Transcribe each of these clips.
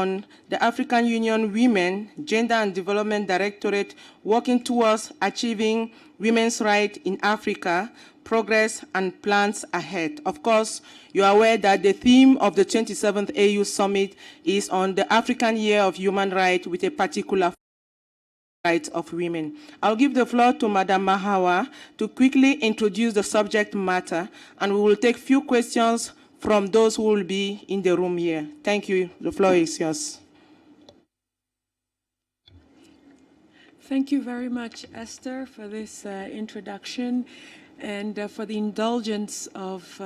on the African Union Women, Gender and Development Directorate working towards achieving women's rights in Africa, progress and plans ahead. Of course, you are aware that the theme of the 27th AU Summit is on the African Year of Human Rights with a particular rights of women. I'll give the floor to Madam Mahawa to quickly introduce the subject matter, and we will take few questions from those who will be in the room here. Thank you. The floor is yours. Thank you very much, Esther, for this introduction and for the indulgence of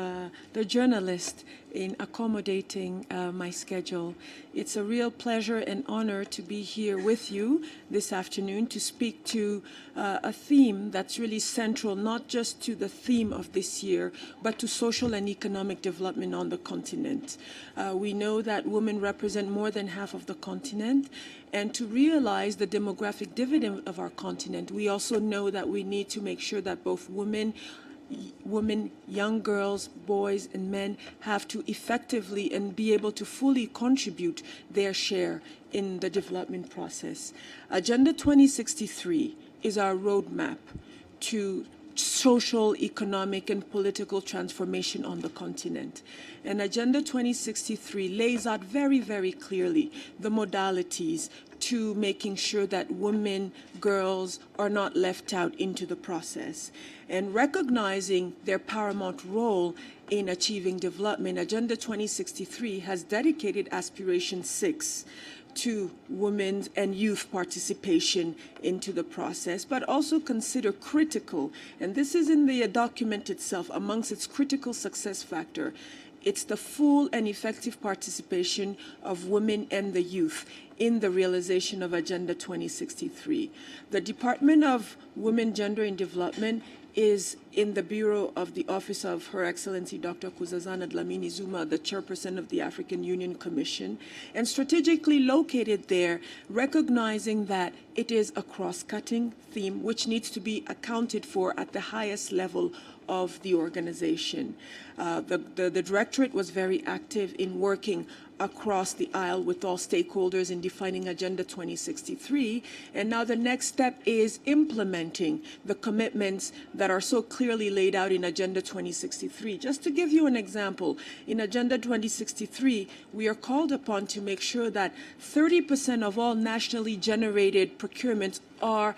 the journalist in accommodating my schedule. It's a real pleasure and honor to be here with you this afternoon to speak to a theme that's really central, not just to the theme of this year, but to social and economic development on the continent. We know that women represent more than half of the continent, and to realize the demographic dividend of our continent, we also know that we need to make sure that both women, young girls, boys, and men have to effectively and be able to fully contribute their share in the development process. Agenda 2063 is our roadmap to social, economic, and political transformation on the continent. And Agenda 2063 lays out very, very clearly the modalities to making sure that women, girls are not left out into the process. And recognizing their paramount role in achieving development, Agenda 2063 has dedicated Aspiration 6 to women's and youth participation into the process, but also consider critical, and this is in the document itself, amongst its critical success factor, it's the full and effective participation of women and the youth in the realization of Agenda 2063. The Department of Women, Gender and Development is in the Bureau of the Office of Her Excellency Dr. Nkosazana Dlamini Zuma, the chairperson of the African Union Commission, and strategically located there, recognizing that it is a cross-cutting theme which needs to be accounted for at the highest level of the organization. The directorate was very active in working across the aisle with all stakeholders in defining Agenda 2063. And now the next step is implementing the commitments that are so clearly laid out in Agenda 2063. Just to give you an example, in Agenda 2063, we are called upon to make sure that 30% of all nationally generated procurements are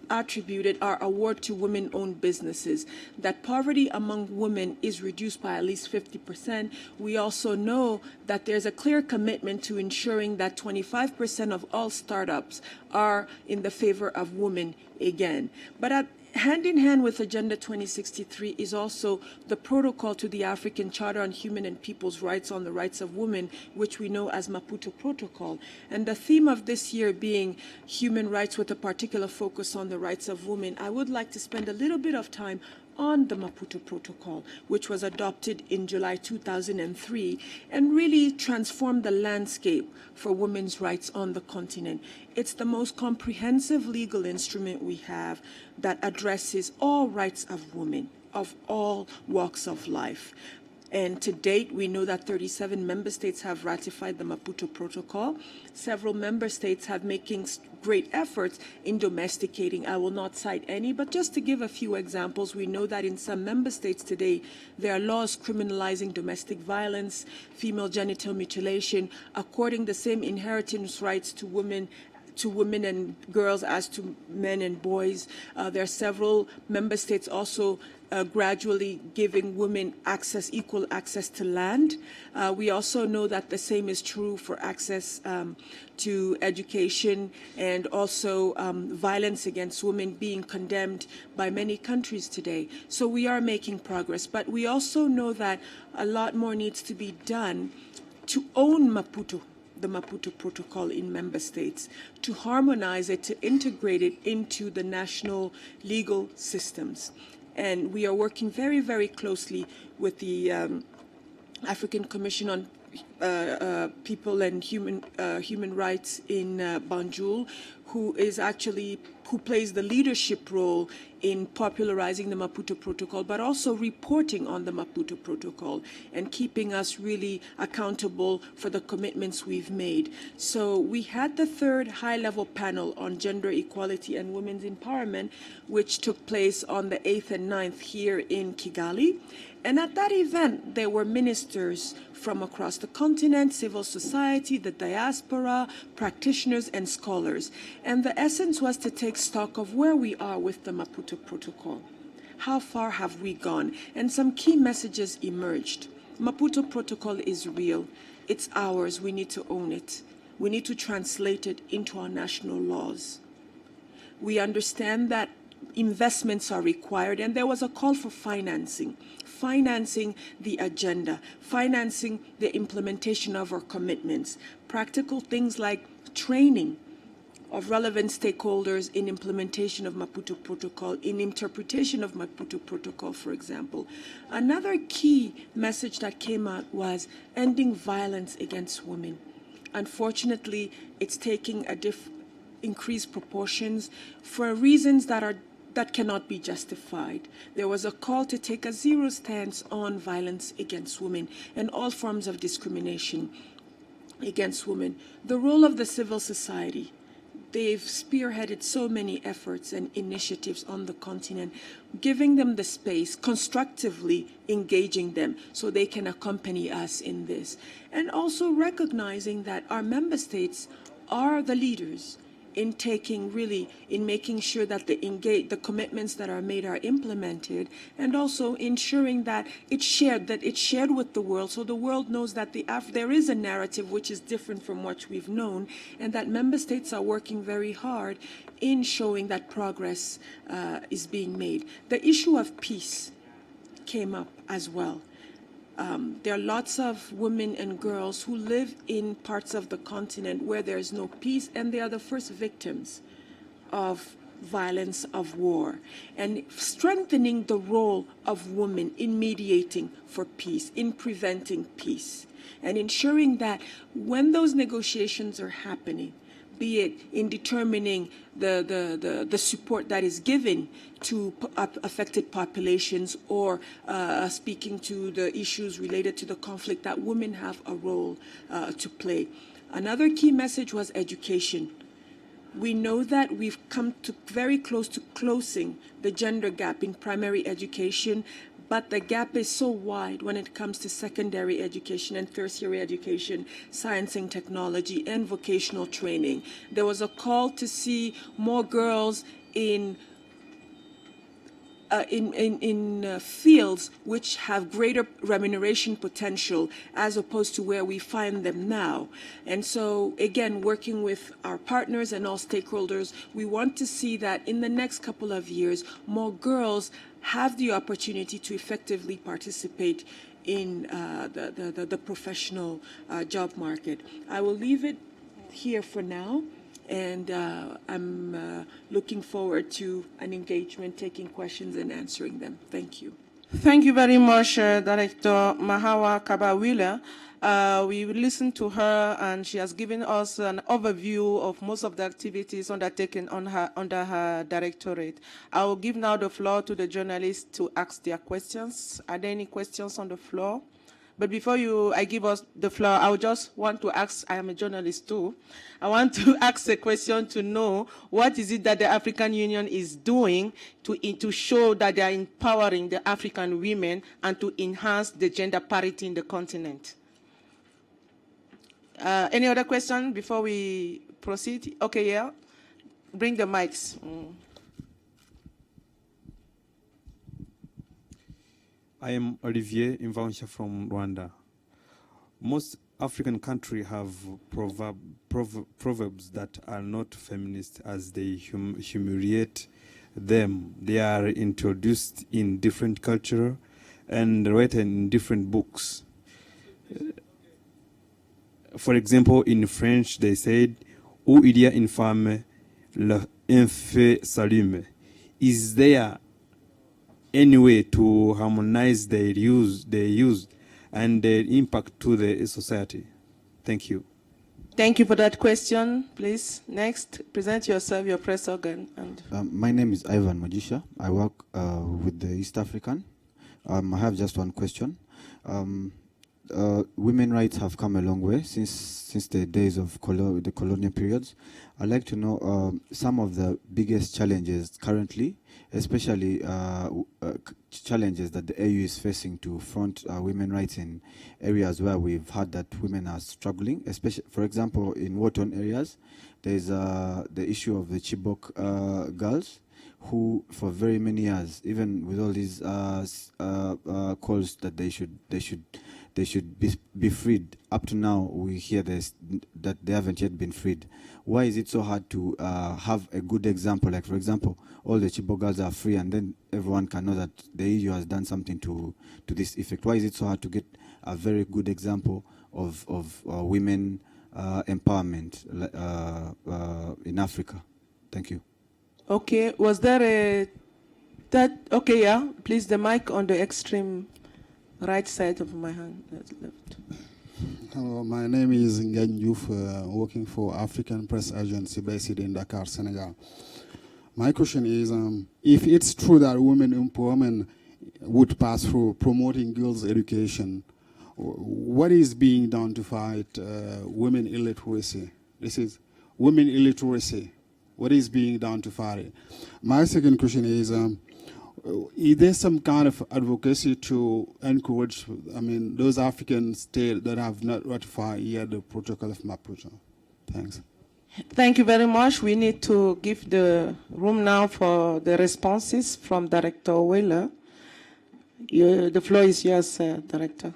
awarded to women-owned businesses, that poverty among women is reduced by at least 50%. We also know that there's a clear commitment to ensuring that 25% of all startups are in the favor of women again. But hand in hand with Agenda 2063 is also the protocol to the African Charter on Human and People's Rights on the Rights of Women, which we know as Maputo Protocol. And the theme of this year being human rights with a particular focus on the rights of women, I would like to spend a little bit of time on the Maputo Protocol, which was adopted in July 2003 and really transformed the landscape for women's rights on the continent. It's the most comprehensive legal instrument we have that addresses all rights of women of all walks of life. And to date, we know that 37 member states have ratified the Maputo Protocol. Several member states have making great efforts in domesticating. I will not cite any, but just to give a few examples, we know that in some member states today, there are laws criminalizing domestic violence, female genital mutilation, according the same inheritance rights to women and girls as to men and boys. There are several member states also gradually giving women equal access to land. We also know that the same is true for access to education, and also violence against women being condemned by many countries today. So we are making progress, but we also know that a lot more needs to be done to own the Maputo Protocol in member states, to harmonize it, to integrate it into the national legal systems. And we are working very, very closely with the African Commission on People and Human Rights in Banjul. who plays the leadership role in popularizing the Maputo Protocol, but also reporting on the Maputo Protocol and keeping us really accountable for the commitments we've made. So we had the third high-level panel on gender equality and women's empowerment, which took place on the 8th and 9th here in Kigali. And at that event, there were ministers from across the continent, civil society, the diaspora, practitioners, and scholars. And the essence was to take stock of where we are with the Maputo Protocol. How far have we gone? And some key messages emerged. Maputo Protocol is real. It's ours. We need to own it. We need to translate it into our national laws. We understand that investments are required, and there was a call for financing the agenda, financing the implementation of our commitments, practical things like training of relevant stakeholders in implementation of Maputo Protocol, in interpretation of Maputo Protocol, for example. Another key message that came out was ending violence against women. Unfortunately, it's taking increased proportions for reasons that cannot be justified. There was a call to take a zero stance on violence against women and all forms of discrimination against women. The role of the civil society. They've spearheaded so many efforts and initiatives on the continent, giving them the space, constructively engaging them so they can accompany us in this. And also recognizing that our member states are the leaders in making sure that the commitments that are made are implemented, and also ensuring that it's shared with the world, so the world knows that there is a narrative which is different from what we've known, and that member states are working very hard in showing that progress is being made. The issue of peace came up as well. There are lots of women and girls who live in parts of the continent where there is no peace, and they are the first victims of violence, of war. And strengthening the role of women in mediating for peace, in preventing peace, and ensuring that when those negotiations are happening, be it in determining the support that is given to affected populations, or speaking to the issues related to the conflict, that women have a role to play. Another key message was education. We know that we've come very close to closing the gender gap in primary education, but the gap is so wide when it comes to secondary education and tertiary education, science and technology, and vocational training. There was a call to see more girls in fields which have greater remuneration potential as opposed to where we find them now. And so, again, working with our partners and all stakeholders, we want to see that in the next couple of years, more girls have the opportunity to effectively participate in the professional job market. I will leave it here for now, and I'm looking forward to an engagement, taking questions and answering them. Thank you. Thank you very much, Director Mahawa Kaba. We listened to her, and she has given us an overview of most of the activities undertaken under her directorate. I will give now the floor to the journalists to ask their questions. Are there any questions on the floor? But before I give us the floor, I would just want to ask, I am a journalist too, I want to ask a question to know what is it that the African Union is doing to show that they are empowering the African women and to enhance the gender parity in the continent? Any other question before we proceed? Okay, yeah. Bring the mics. I am Olivier Imvansha from Rwanda. Most African countries have proverbs that are not feminist, as they humiliate them. They are introduced in different culture and written in different books. For example, in French, they said, "Où il y a une femme, un feu s'allume." Is there any way to harmonize their use and their impact to the society? Thank you. Thank you for that question. Please, next, present yourself, your press organ. And My name is Ivan Majisha. I work with the East African. I have just one question. Women rights have come a long way since the days of the colonial periods. I'd like to know some of the biggest challenges currently, especially challenges that the AU is facing to front women rights in areas where we've heard that women are struggling, especially, for example, in war-torn areas. There's the issue of the Chibok girls, who for very many years, even with all these calls that they should be freed, up to now we hear that they haven't yet been freed. Why is it so hard to have a good example? Like, for example, all the Chibok girls are free, and then everyone can know that the EU has done something to this effect. Why is it so hard to get a very good example of women empowerment in Africa? Thank you. okay, was there okay, yeah, please, the mic on the extreme right side of my hand, left. Hello, my name is Ngagne Diouf, working for African Press Agency based in Dakar, Senegal. My question is, if it's true that women empowerment would pass through promoting girls' education, what is being done to fight women illiteracy? This is women illiteracy. What is being done to fight it? My second question is there some kind of advocacy to encourage, those African states that have not ratified yet the Protocol of Maputo? Thanks. Thank you very much. We need to give the room now for the responses from Director Wheeler. The floor is yours, Director.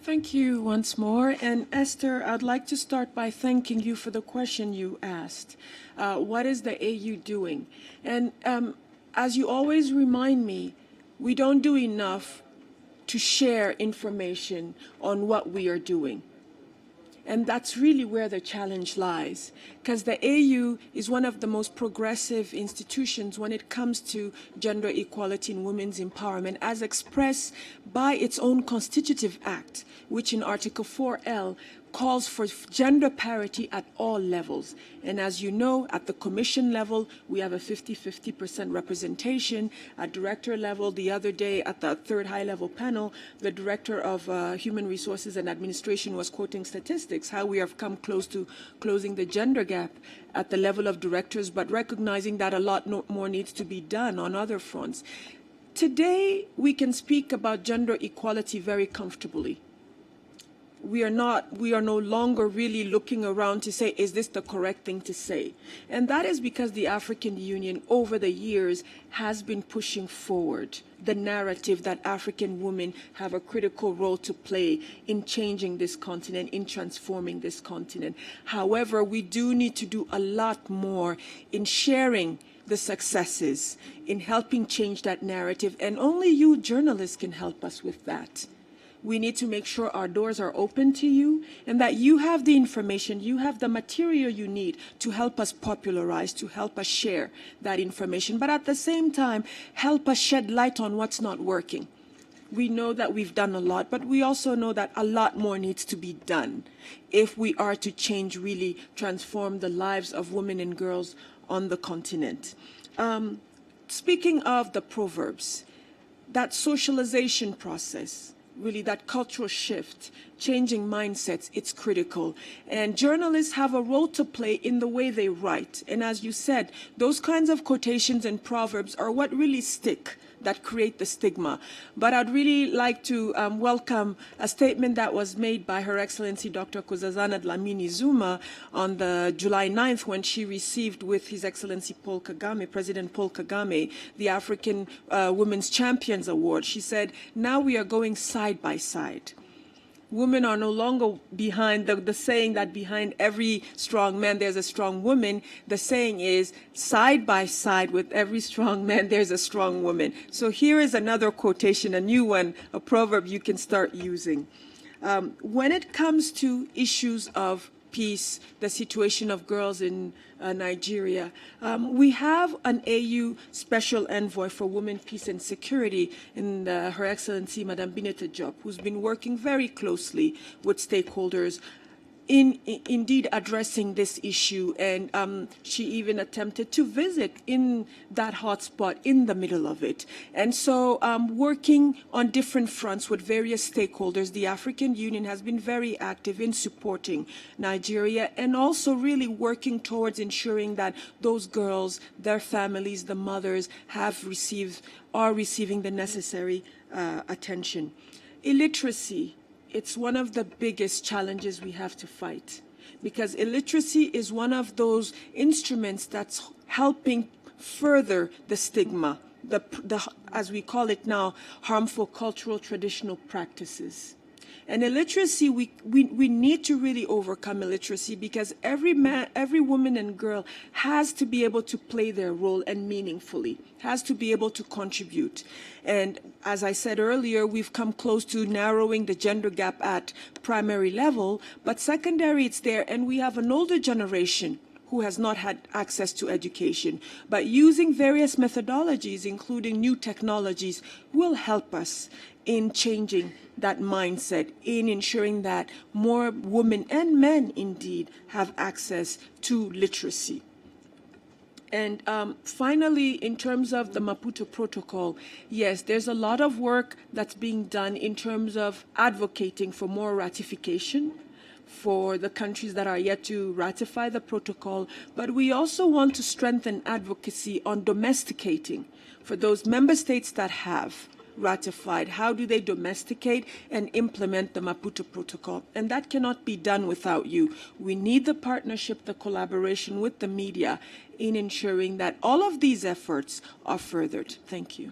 Thank you once more. And Esther, I'd like to start by thanking you for the question you asked. What is the AU doing? And as you always remind me, we don't do enough to share information on what we are doing. And that's really where the challenge lies, because the AU is one of the most progressive institutions when it comes to gender equality and women's empowerment, as expressed by its own constitutive act, which in Article 4L calls for gender parity at all levels. And as you know, at the commission level, we have a 50-50% representation. At director level, the other day at the third high-level panel, the director of Human Resources and Administration was quoting statistics, how we have come close to closing the gender gap at the level of directors, but recognizing that a lot more needs to be done on other fronts. Today, we can speak about gender equality very comfortably. We are no longer really looking around to say, is this the correct thing to say? And that is because the African Union over the years has been pushing forward the narrative that African women have a critical role to play in changing this continent, in transforming this continent. However, we do need to do a lot more in sharing the successes, in helping change that narrative, and only you journalists can help us with that. We need to make sure our doors are open to you and that you have the information, you have the material you need to help us popularize, to help us share that information, but at the same time, help us shed light on what's not working. We know that we've done a lot, but we also know that a lot more needs to be done if we are to change, really transform the lives of women and girls on the continent. Speaking of the proverbs, that socialization process, really that cultural shift, changing mindsets, it's critical. And journalists have a role to play in the way they write. And as you said, those kinds of quotations and proverbs are what really stick, that create the stigma. But I'd really like to welcome a statement that was made by Her Excellency Dr. Nkosazana Dlamini Zuma on the July 9th when she received with His Excellency Paul Kagame, President Paul Kagame, the African Women's Champions Award. She said, now we are going side by side. Women are no longer behind the saying that behind every strong man there's a strong woman. The saying is side by side with every strong man there's a strong woman. So here is another quotation, a new one, a proverb you can start using. When it comes to issues of peace, the situation of girls in Nigeria. We have an AU Special Envoy for Women, Peace and Security in Her Excellency Madame Binete Diop, who's been working very closely with stakeholders in indeed addressing this issue, and she even attempted to visit in that hotspot in the middle of it. And so working on different fronts with various stakeholders, the African Union has been very active in supporting Nigeria and also really working towards ensuring that those girls, their families, the mothers are receiving the necessary attention. Illiteracy. It's one of the biggest challenges we have to fight, because illiteracy is one of those instruments that's helping further the stigma, as we call it now, harmful cultural traditional practices. And illiteracy, we need to really overcome illiteracy, because every man, every woman and girl has to be able to play their role and meaningfully, has to be able to contribute. And as I said earlier, we've come close to narrowing the gender gap at primary level, but secondary it's there, and we have an older generation who has not had access to education. But using various methodologies, including new technologies, will help us in changing that mindset, in ensuring that more women and men indeed have access to literacy. And finally, in terms of the Maputo Protocol, yes, there's a lot of work that's being done in terms of advocating for more ratification for the countries that are yet to ratify the protocol, but we also want to strengthen advocacy on domesticating for those member states that have ratified. How do they domesticate and implement the Maputo Protocol? And that cannot be done without you. We need the partnership, the collaboration with the media in ensuring that all of these efforts are furthered. Thank you.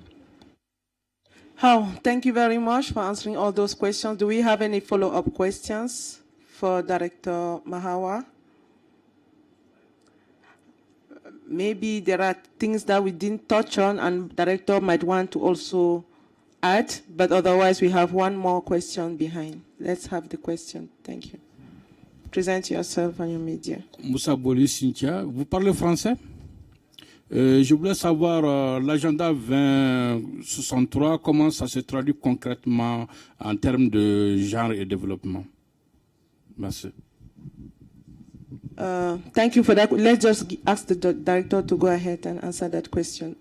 Oh, thank you very much for answering all those questions. Do we have any follow-up questions for Director Mahawa? Maybe there are things that we didn't touch on and Director might want to also add, but otherwise we have one more question behind. Let's have the question. Thank you. Present yourself and your media. Moussa Boli Cynthia, vous parlez français? Je voulais savoir l'agenda 2063, comment ça se traduit concrètement en termes de genre et développement. Merci. Thank you for that. Let's just ask the director to go ahead and answer that question.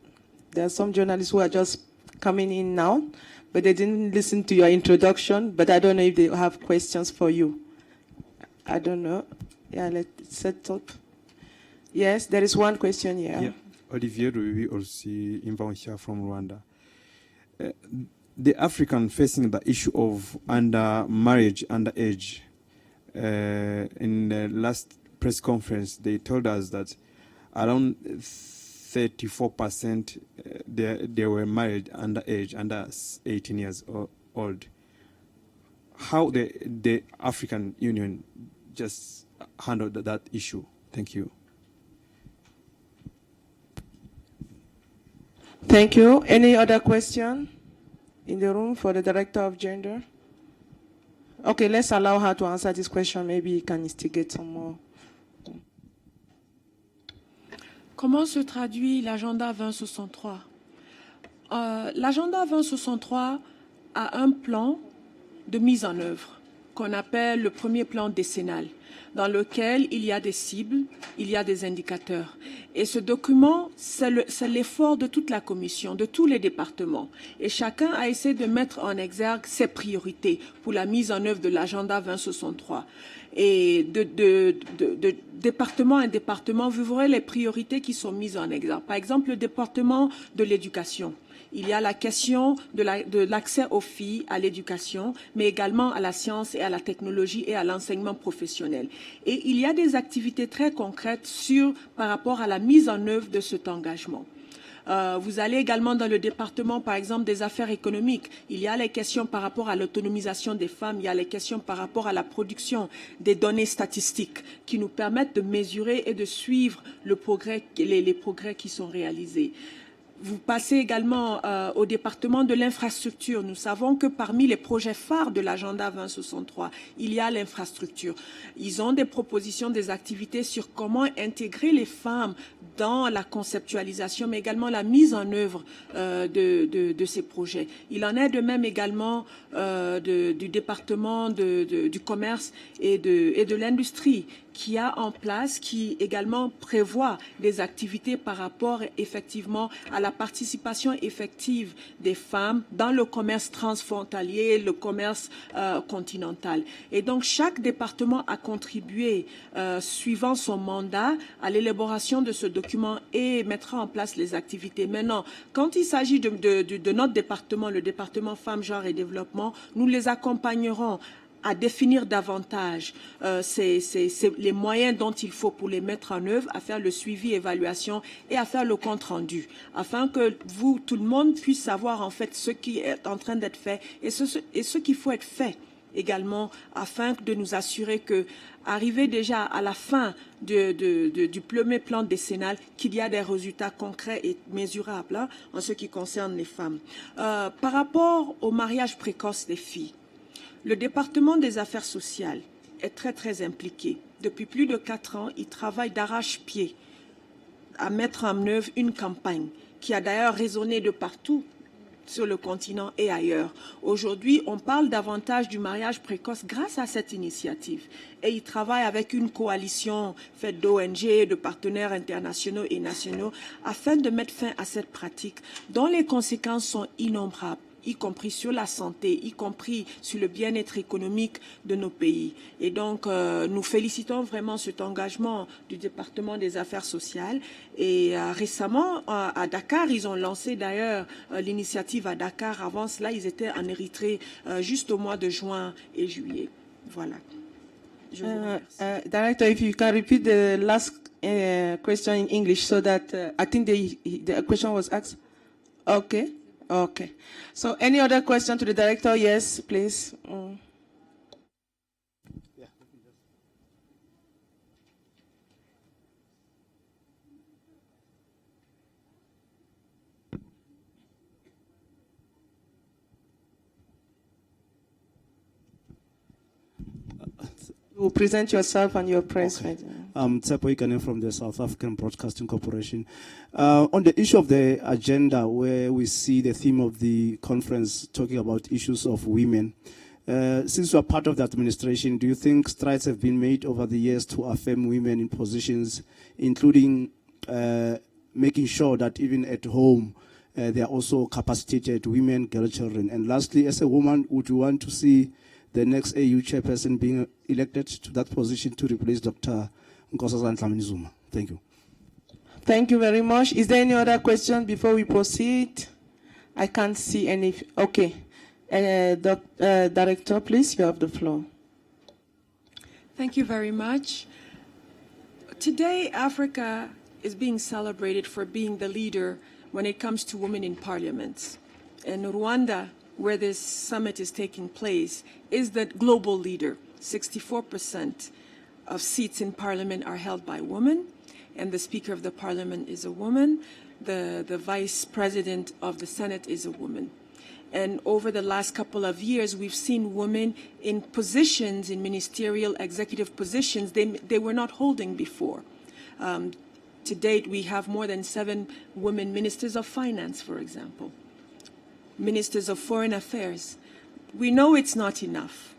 There are some journalists who are just coming in now, but they didn't listen to your introduction, but I don't know if they have questions for you. I don't know. Yeah, let's set up. Yes, there is one question here. Yeah. Olivier Ruibi, also Invancia from Rwanda. The African facing the issue of marriage, underage. In the last press conference, they told us that around 34% they were married underage, under 18 years old. How the African Union just handled that issue? Thank you. Thank you. Any other question in the room for the Director of Gender? Okay, let's allow her to answer this question. Maybe you can instigate some more. Comment se traduit l'agenda 2063? L'agenda 2063 a un plan de mise en œuvre qu'on appelle le premier plan décennal, dans lequel il y a des cibles, il y a des indicateurs. Et ce document, c'est l'effort de toute la Commission, de tous les départements. Et chacun a essayé de mettre en exergue ses priorités pour la mise en œuvre de l'agenda 2063. Et de département en département, vous verrez les priorités qui sont mises en exergue. Par exemple, le département de l'éducation. Il y a la question de l'accès aux filles à l'éducation, mais également à la science et à la technologie et à l'enseignement professionnel. Et il y a des activités très concrètes par rapport à la mise en œuvre de cet engagement. Vous allez également dans le département, par exemple, des affaires économiques. Il y a les questions par rapport à l'autonomisation des femmes, il y a les questions par rapport à la production des données statistiques qui nous permettent de mesurer et de suivre les progrès qui sont réalisés. Vous passez également au département de l'infrastructure. Nous savons que parmi les projets phares de l'agenda 2063, il y a l'infrastructure. Ils ont des propositions, des activités sur comment intégrer les femmes dans la conceptualisation, mais également la mise en œuvre de ces projets. Il en est de même également du département du commerce et de l'industrie, qui a en place, qui également prévoit des activités par rapport effectivement à la participation effective des femmes dans le commerce transfrontalier, le commerce continental. Et donc chaque département a contribué, suivant son mandat, à l'élaboration de ce document et mettra en place les activités. Maintenant, quand il s'agit de notre département, le département Femmes, Genre et Développement, nous les accompagnerons à définir davantage les moyens dont il faut pour les mettre en œuvre, à faire le suivi, évaluation et à faire le compte rendu, afin que vous, tout le monde, puisse savoir en fait ce qui est en train d'être fait et ce qu'il faut être fait également, afin de nous assurer que, arrivé déjà à la fin du premier plan décennal, qu'il y a des résultats concrets et mesurables en ce qui concerne les femmes. Par rapport au mariage précoce des filles, le département des affaires sociales est très impliqué. Depuis plus de 4 ans, il travaille d'arrache-pied à mettre en œuvre une campagne qui a d'ailleurs résonné de partout sur le continent et ailleurs. Aujourd'hui, on parle davantage du mariage précoce grâce à cette initiative. Et il travaille avec une coalition faite d'ONG, de partenaires internationaux et nationaux, afin de mettre fin à cette pratique dont les conséquences sont innombrables, y compris sur la santé, y compris sur le bien-être économique de nos pays. Et donc, nous félicitons vraiment cet engagement du département des affaires sociales. Et récemment, à Dakar, ils ont lancé d'ailleurs l'initiative à Dakar. Avant cela, ils étaient en Érythrée juste au mois de juin et juillet. Voilà. Je vous remercie. Director, if you can repeat the last question in English so that I think the question was asked. Okay. Okay. So any other question to the director? Yes, please. You will present yourself and your press. Okay. Tsepo Ikane from the South African Broadcasting Corporation. On the issue of the agenda, where we see the theme of the conference talking about issues of women, since you are part of the administration, do you think strides have been made over the years to affirm women in positions, including making sure that even at home, they are also capacitated women, girl children? And lastly, as a woman, would you want to see the next AU chairperson being elected to that position to replace Dr. Nkosazana Dlamini-Zuma? Thank you. Thank you very much. Is there any other question before we proceed? I can't see any. Okay. Director, please, you have the floor. Thank you very much. Today, Africa is being celebrated for being the leader when it comes to women in parliament. And Rwanda, where this summit is taking place, is the global leader. 64% of seats in parliament are held by women, and the Speaker of the Parliament is a woman. The Vice President of the Senate is a woman. And over the last couple of years, we've seen women in positions, in ministerial executive positions they were not holding before. To date, we have more than 7 women ministers of finance, for example, ministers of foreign affairs. We know it's not enough.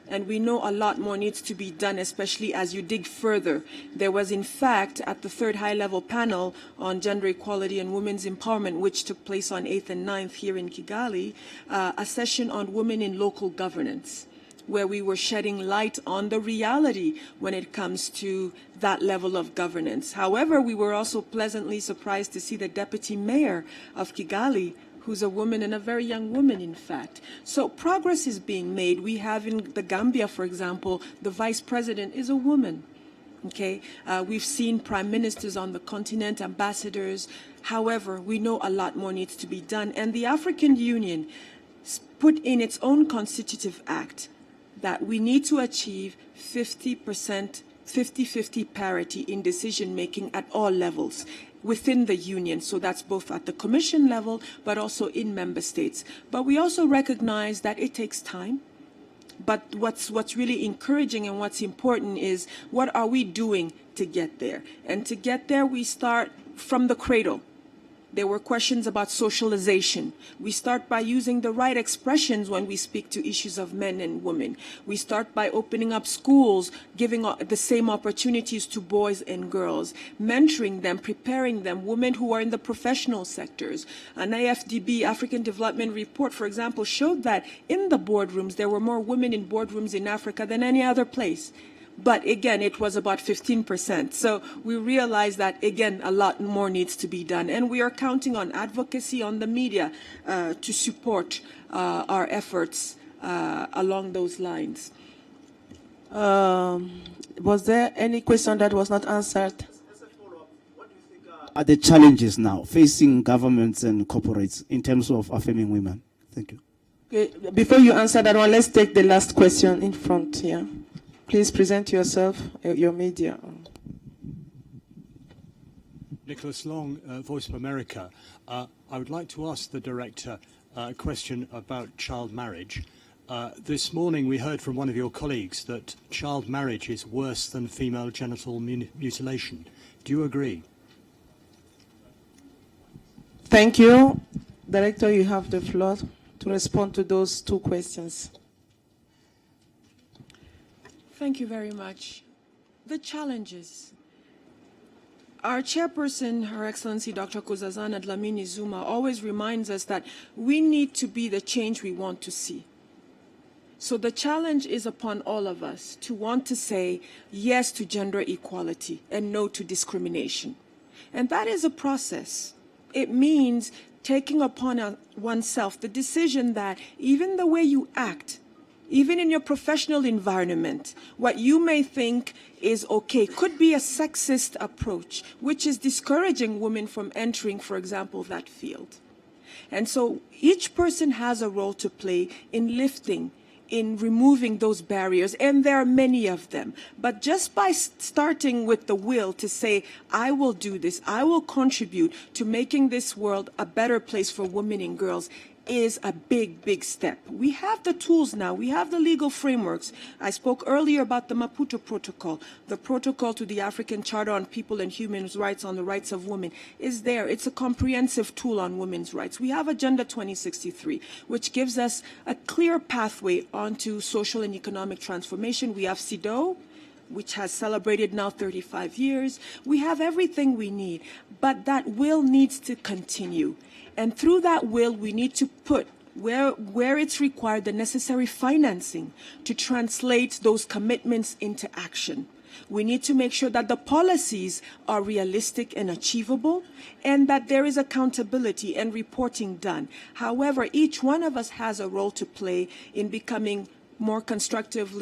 And we know a lot more needs to be done, especially as you dig further. There was, in fact, at the 3rd high-level panel on gender equality and women's empowerment, which took place on 8th and 9th here in Kigali, a session on women in local governance, where we were shedding light on the reality when it comes to that level of governance. However, we were also pleasantly surprised to see the deputy mayor of Kigali, who's a woman and a very young woman, in fact. So progress is being made. We have in the Gambia, for example, the vice president is a woman. Okay, we've seen prime ministers on the continent, ambassadors. However, we know a lot more needs to be done. And the African Union put in its own constitutive act that we need to achieve 50% 50-50 parity in decision-making at all levels within the union. So that's both at the Commission level, but also in member states. But we also recognize that it takes time. But what's really encouraging and what's important is, what are we doing to get there? And to get there, we start from the cradle. There were questions about socialization. We start by using the right expressions when we speak to issues of men and women. We start by opening up schools, giving the same opportunities to boys and girls, mentoring them, preparing them, women who are in the professional sectors. An AFDB, African Development Report, for example, showed that in the boardrooms, there were more women in boardrooms in Africa than any other place. But again, it was about 15%. So we realize that, again, a lot more needs to be done. And we are counting on advocacy on the media to support our efforts along those lines. Was there any question that was not answered? Are the challenges now facing governments and corporates in terms of affirming women? Thank you. Okay, before you answer that one, let's take the last question in front here. Please present yourself, your media. Nicholas Long, Voice of America. I would like to ask the director a question about child marriage. This morning we heard from one of your colleagues that child marriage is worse than female genital mutilation. Do you agree? Thank you. Director, you have the floor to respond to those two questions. Thank you very much. The challenges. Our chairperson, Her Excellency Dr. Nkosazana Dlamini Zuma, always reminds us that we need to be the change we want to see. So the challenge is upon all of us to want to say yes to gender equality and no to discrimination. And that is a process. It means taking upon oneself the decision that even the way you act, even in your professional environment, what you may think is okay could be a sexist approach, which is discouraging women from entering, for example, that field. And so each person has a role to play in lifting, in removing those barriers, and there are many of them. But just by starting with the will to say, I will do this, I will contribute to making this world a better place for women and girls, is a big, big step. We have the tools now. We have the legal frameworks. I spoke earlier about the Maputo Protocol. The protocol to the African Charter on People and Human Rights on the Rights of Women is there. It's a comprehensive tool on women's rights. We have Agenda 2063, which gives us a clear pathway onto social and economic transformation. We have CEDAW, which has celebrated now 35 years. We have everything we need, but that will needs to continue. And through that will, we need to put, where it's required, the necessary financing to translate those commitments into action. We need to make sure that the policies are realistic and achievable, and that there is accountability and reporting done. However, each one of us has a role to play in becoming more constructive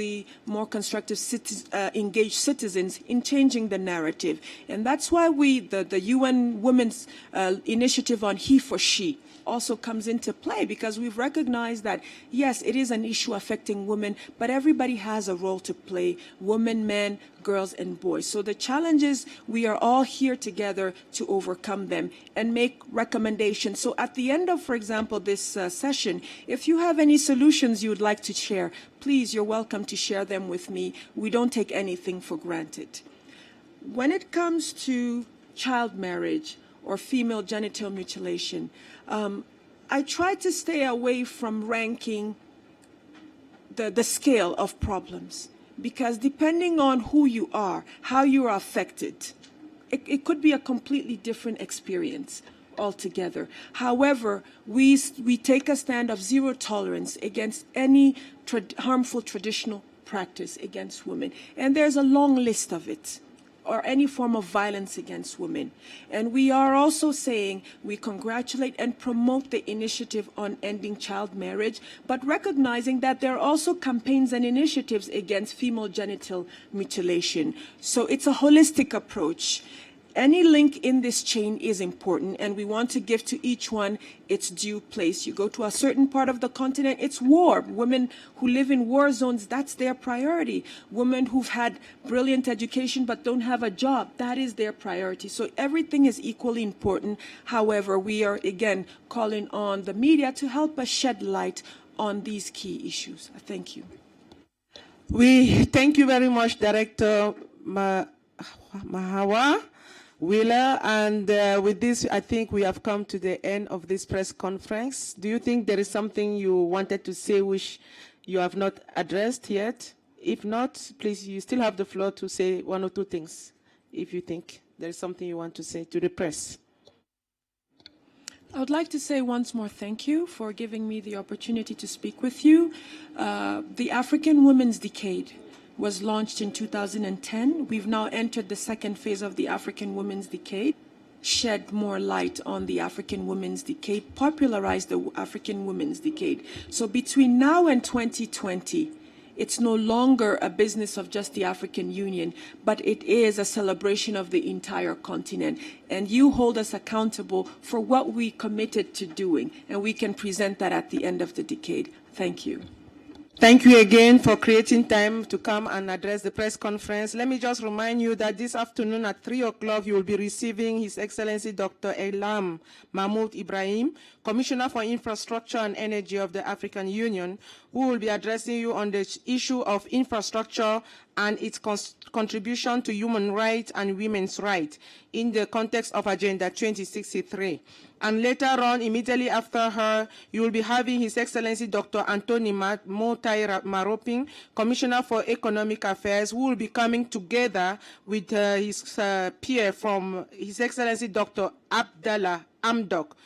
engaged citizens in changing the narrative. And that's why the UN Women's Initiative on He for She also comes into play, because we've recognized that, yes, it is an issue affecting women, but everybody has a role to play, women, men, girls, and boys. So the challenges, we are all here together to overcome them and make recommendations. So at the end of, for example, this session, if you have any solutions you would like to share, please, you're welcome to share them with me. We don't take anything for granted. When it comes to child marriage or female genital mutilation, I try to stay away from ranking the scale of problems, because depending on who you are, how you are affected, it could be a completely different experience altogether. However, we take a stand of zero tolerance against any harmful traditional practice against women. And there's a long list of it, or any form of violence against women. And we are also saying we congratulate and promote the initiative on ending child marriage, but recognizing that there are also campaigns and initiatives against female genital mutilation. So it's a holistic approach. any link in this chain is important, and we want to give to each one its due place. You go to a certain part of the continent, it's war. Women who live in war zones, that's their priority. Women who've had brilliant education but don't have a job, that is their priority. So everything is equally important. However, we are, again, calling on the media to help us shed light on these key issues. Thank you. We thank you very much, Director Mahawa Wheeler, and with this, I think we have come to the end of this press conference. Do you think there is something you wanted to say which you have not addressed yet? If not, please, you still have the floor to say one or two things, if you think there is something you want to say to the press. I would like to say once more thank you for giving me the opportunity to speak with you. The African Women's Decade was launched in 2010. We've now entered the second phase of the African Women's Decade, shed more light on the African Women's Decade, popularize the African Women's Decade. So between now and 2020, it's no longer a business of just the African Union, but it is a celebration of the entire continent. And you hold us accountable for what we committed to doing, and we can present that at the end of the decade. Thank you. Thank you again for creating time to come and address the press conference. Let me just remind you that this afternoon at 3 o'clock, you will be receiving His Excellency Dr. Elam Mahmoud Ibrahim, Commissioner for Infrastructure and Energy of the African Union, who will be addressing you on the issue of infrastructure and its contribution to human rights and women's rights in the context of Agenda 2063. And later on, immediately after her, you will be having His Excellency Dr. Anthony Motai Maroping, Commissioner for Economic Affairs, who will be coming together with his peer from His Excellency Dr. Abdallah Amdok,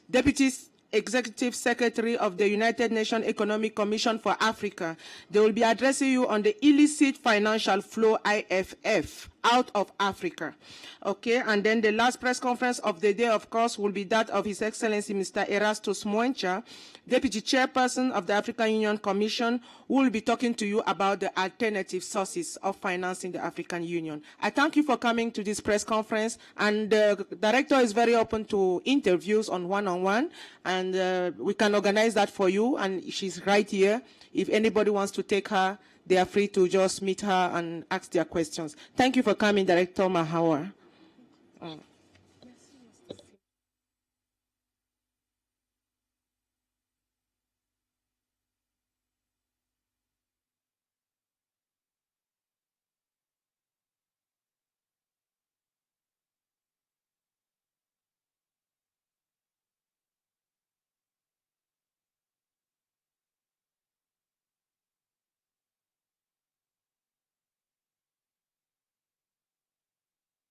Deputy Executive Secretary of the United Nations Economic Commission for Africa. They will be addressing you on the illicit financial flow, IFF, out of Africa. Okay, and then the last press conference of the day, of course, will be that of His Excellency Mr. Erastus Mwencha, Deputy Chairperson of the African Union Commission, who will be talking to you about the alternative sources of financing the African Union. I thank you for coming to this press conference, and the Director is very open to interviews on one-on-one, and we can organize that for you, and she's right here. If anybody wants to take her, they are free to just meet her and ask their questions. Thank you for coming, Director Mahawa.